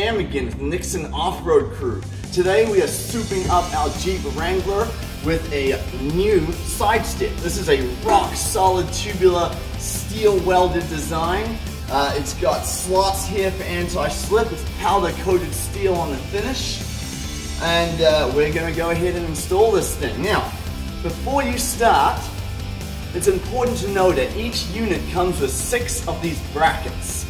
Sam again with Nixon Offroad crew. Today we are souping up our Jeep Wrangler with a new side step. This is a rock solid tubular steel welded design. It's got slots here for anti-slip. It's powder coated steel on the finish. And we're going to go ahead and install this thing. Now, before you start, it's important to know that each unit comes with 6 of these brackets.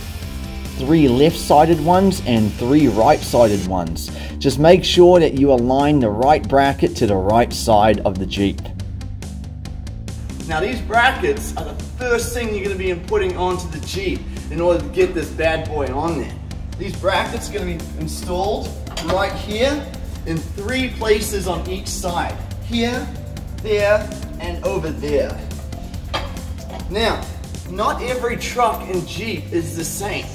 3 left-sided ones and 3 right-sided ones. Just make sure that you align the right bracket to the right side of the Jeep. Now these brackets are the first thing you're going to be putting onto the Jeep in order to get this bad boy on there. These brackets are going to be installed right here in 3 places on each side. Here, there, and over there. Now, not every truck and Jeep is the same.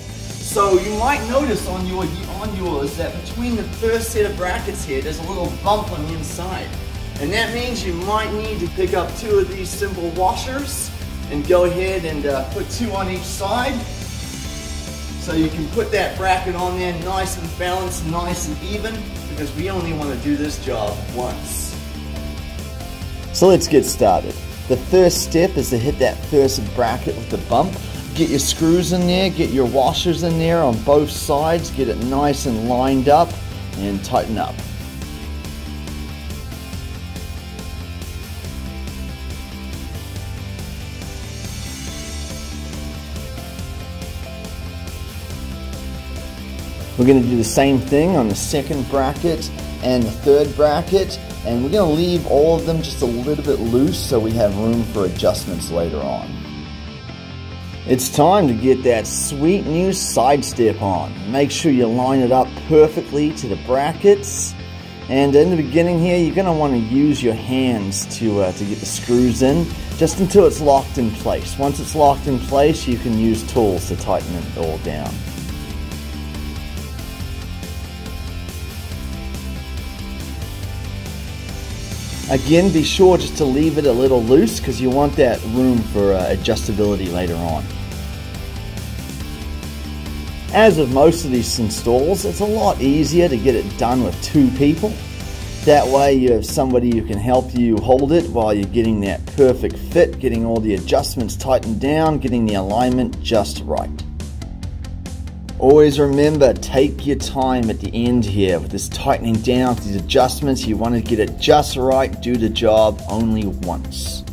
So you might notice on yours that between the first set of brackets here, there's a little bump on the inside. And that means you might need to pick up 2 of these simple washers and go ahead and put 2 on each side. So you can put that bracket on there nice and balanced, nice and even, because we only want to do this job once. So let's get started. The first step is to hit that first bracket with the bump. Get your screws in there, get your washers in there on both sides, get it nice and lined up, and tighten up. We're going to do the same thing on the second bracket and the third bracket, and we're going to leave all of them just a little bit loose so we have room for adjustments later on. It's time to get that sweet new side step on. Make sure you line it up perfectly to the brackets. And in the beginning here, you're going to want to use your hands to get the screws in, just until it's locked in place. Once it's locked in place, you can use tools to tighten it all down. Again, be sure just to leave it a little loose because you want that room for adjustability later on. As with most of these installs, it's a lot easier to get it done with 2 people. That way you have somebody who can help you hold it while you're getting that perfect fit, getting all the adjustments tightened down, getting the alignment just right. Always remember, take your time at the end here with this tightening down, these adjustments. You want to get it just right, do the job only once.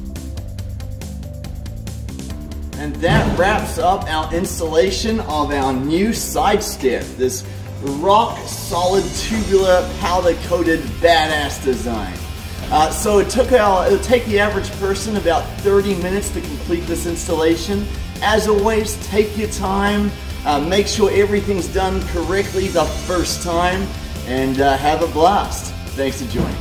And that wraps up our installation of our new side step, this rock solid tubular powder coated badass design. So it'll take the average person about 30 minutes to complete this installation. As always, take your time. Make sure everything's done correctly the first time, and have a blast. Thanks for joining.